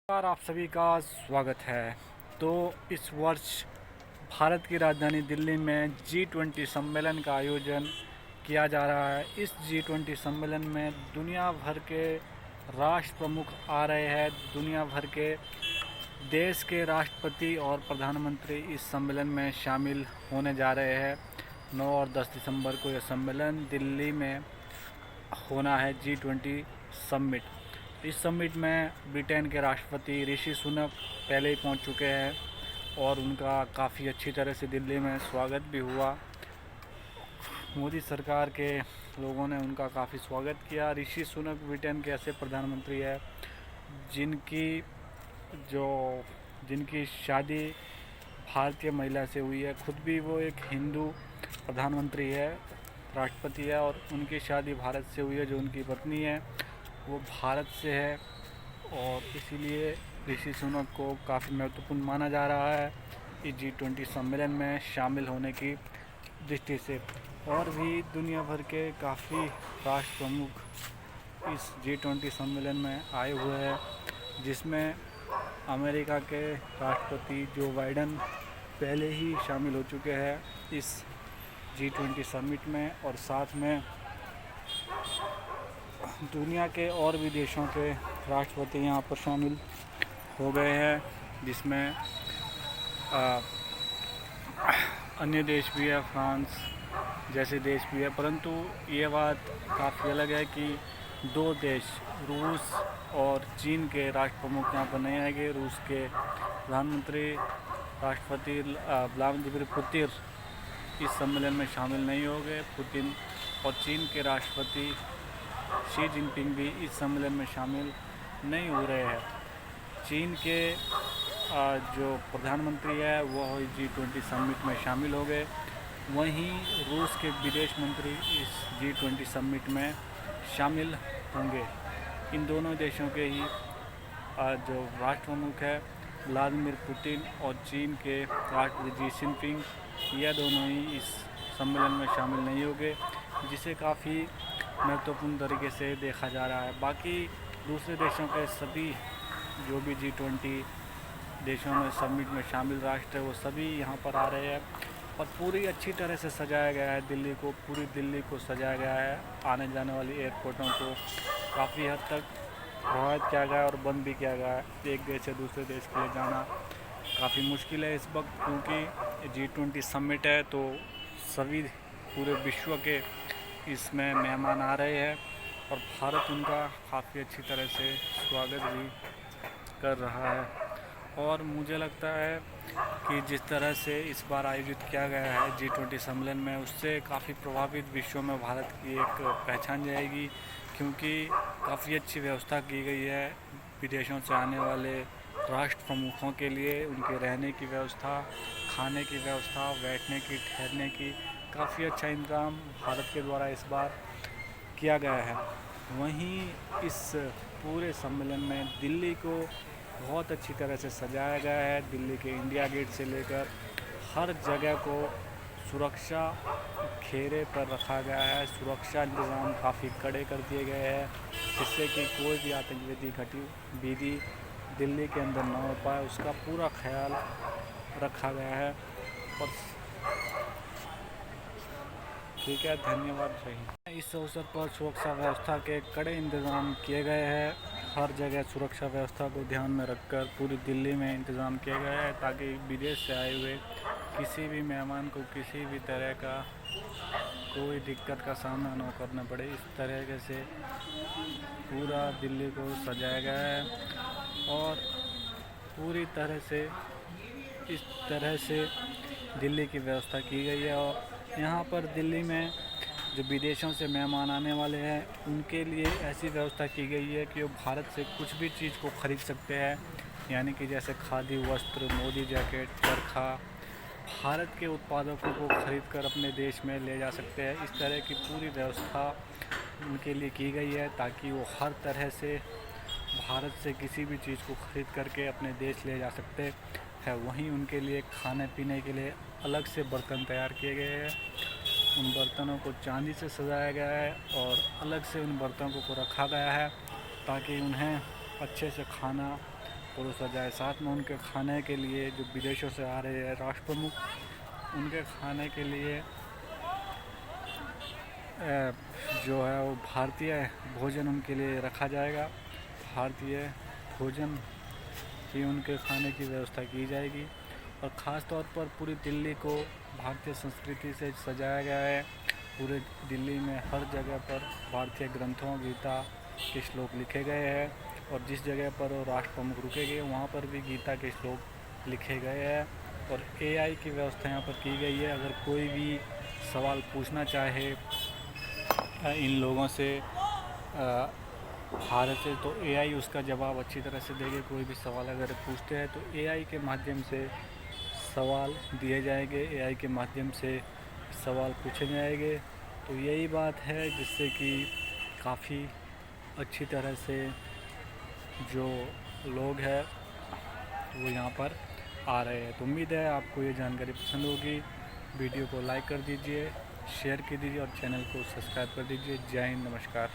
नमस्कार, आप सभी का स्वागत है। तो इस वर्ष भारत की राजधानी दिल्ली में G20 सम्मेलन का आयोजन किया जा रहा है। इस G20 सम्मेलन में दुनिया भर के राष्ट्र प्रमुख आ रहे हैं। दुनिया भर के देश के राष्ट्रपति और प्रधानमंत्री इस सम्मेलन में शामिल होने जा रहे हैं। 9 और 10 दिसंबर को यह सम्मेलन दिल्ली में होना है, G20 समिट। इस समिट में ब्रिटेन के राष्ट्रपति ऋषि सुनक पहले ही पहुंच चुके हैं और उनका काफ़ी अच्छी तरह से दिल्ली में स्वागत भी हुआ। मोदी सरकार के लोगों ने उनका काफ़ी स्वागत किया। ऋषि सुनक ब्रिटेन के ऐसे प्रधानमंत्री है जिनकी शादी भारतीय महिला से हुई है। खुद भी वो एक हिंदू प्रधानमंत्री है, राष्ट्रपति है, और उनकी शादी भारत से हुई है। जो उनकी पत्नी है वो भारत से है और इसीलिए ऋषि सुनक को काफ़ी महत्वपूर्ण माना जा रहा है इस G20 सम्मेलन में शामिल होने की दृष्टि से। और भी दुनिया भर के काफ़ी राष्ट्र प्रमुख इस G20 सम्मेलन में आए हुए हैं, जिसमें अमेरिका के राष्ट्रपति जो बाइडन पहले ही शामिल हो चुके हैं इस G20 समिट में। और साथ में दुनिया के और भी देशों के राष्ट्रपति यहाँ पर शामिल हो गए हैं, जिसमें अन्य देश भी है, फ्रांस जैसे देश भी है। परंतु ये बात काफ़ी अलग है कि दो देश, रूस और चीन के राष्ट्र प्रमुख यहाँ पर नहीं आएंगे। रूस के प्रधानमंत्री राष्ट्रपति व्लादिमीर पुतिन इस सम्मेलन में शामिल नहीं होंगे। पुतिन और चीन के राष्ट्रपति शी जिनपिंग भी इस सम्मेलन में शामिल नहीं हो रहे हैं। चीन के जो प्रधानमंत्री है वो G20 समिट में शामिल हो गए। वहीं रूस के विदेश मंत्री इस G20 समिट में शामिल होंगे। इन दोनों देशों के ही जो राष्ट्र प्रमुख है व्लादिमीर पुतिन और चीन के राष्ट्रपति शी जिनपिंग, यह दोनों ही इस सम्मेलन में शामिल नहीं होंगे, जिसे काफ़ी महत्वपूर्ण तरीके से देखा जा रहा है। बाकी दूसरे देशों के सभी जो भी G20 देशों में समिट में शामिल राष्ट्र है वो सभी यहाँ पर आ रहे हैं और पूरी अच्छी तरह से सजाया गया है दिल्ली को। पूरी दिल्ली को सजाया गया है। आने जाने वाली एयरपोर्टों को काफ़ी हद तक प्रभावित किया गया है और बंद भी किया गया है। एक देश से दूसरे देश के लिए जाना काफ़ी मुश्किल है इस वक्त, क्योंकि G20 समिट है तो सभी पूरे विश्व के इसमें मेहमान आ रहे हैं और भारत उनका काफ़ी अच्छी तरह से स्वागत भी कर रहा है। और मुझे लगता है कि जिस तरह से इस बार आयोजित किया गया है G20 सम्मेलन में, उससे काफ़ी प्रभावित विश्व में भारत की एक पहचान जाएगी, क्योंकि काफ़ी अच्छी व्यवस्था की गई है विदेशों से आने वाले राष्ट्र प्रमुखों के लिए। उनके रहने की व्यवस्था, खाने की व्यवस्था, बैठने की, ठहरने की, काफ़ी अच्छा इंतज़ाम भारत के द्वारा इस बार किया गया है। वहीं इस पूरे सम्मेलन में दिल्ली को बहुत अच्छी तरह से सजाया गया है। दिल्ली के इंडिया गेट से लेकर हर जगह को सुरक्षा घेरे पर रखा गया है। सुरक्षा इंतज़ाम काफ़ी कड़े कर दिए गए हैं, जिससे कि कोई भी आतंकवादी गतिविधि दिल्ली के अंदर न हो पाए, उसका पूरा ख्याल रखा गया है। और ठीक है, धन्यवाद रही। इस अवसर पर सुरक्षा व्यवस्था के कड़े इंतज़ाम किए गए हैं। हर जगह सुरक्षा व्यवस्था को ध्यान में रखकर पूरी दिल्ली में इंतज़ाम किया गया है, ताकि विदेश से आए हुए किसी भी मेहमान को किसी भी तरह का कोई दिक्कत का सामना न करना पड़े। इस तरीके से पूरा दिल्ली को सजाया गया है और पूरी तरह से इस तरह से दिल्ली की व्यवस्था की गई है। और यहाँ पर दिल्ली में जो विदेशों से मेहमान आने वाले हैं उनके लिए ऐसी व्यवस्था की गई है कि वो भारत से कुछ भी चीज़ को ख़रीद सकते हैं, यानी कि जैसे खादी वस्त्र, मोदी जैकेट, चरखा, भारत के उत्पादकों को ख़रीद कर अपने देश में ले जा सकते हैं। इस तरह की पूरी व्यवस्था उनके लिए की गई है, ताकि वो हर तरह से भारत से किसी भी चीज़ को ख़रीद करके अपने देश ले जा सकते हैं। वहीं उनके लिए खाने पीने के लिए अलग से बर्तन तैयार किए गए हैं। उन बर्तनों को चांदी से सजाया गया है और अलग से उन बर्तनों को रखा गया है, ताकि उन्हें अच्छे से खाना परोसा जाए। साथ में उनके खाने के लिए जो विदेशों से आ रहे हैं राष्ट्र प्रमुख, उनके खाने के लिए जो है वो भारतीय भोजन उनके लिए रखा जाएगा। भारतीय भोजन ही उनके खाने की व्यवस्था की जाएगी। और ख़ास तौर पर पूरी दिल्ली को भारतीय संस्कृति से सजाया गया है। पूरे दिल्ली में हर जगह पर भारतीय ग्रंथों गीता के श्लोक लिखे गए हैं, और जिस जगह पर वो राष्ट्र प्रमुख रुकेंगे वहाँ पर भी गीता के श्लोक लिखे गए हैं। और एआई की व्यवस्था यहाँ पर की गई है। अगर कोई भी सवाल पूछना चाहे इन लोगों से भारत से, तो एआई उसका जवाब अच्छी तरह से देंगे। कोई भी सवाल अगर पूछते हैं तो एआई के माध्यम से सवाल दिए जाएंगे, एआई के माध्यम से सवाल पूछे जाएंगे। तो यही बात है जिससे कि काफ़ी अच्छी तरह से जो लोग हैं वो यहाँ पर आ रहे हैं। तो उम्मीद है आपको ये जानकारी पसंद होगी। वीडियो को लाइक कर दीजिए, शेयर कर दीजिए और चैनल को सब्सक्राइब कर दीजिए। जय हिंद, नमस्कार।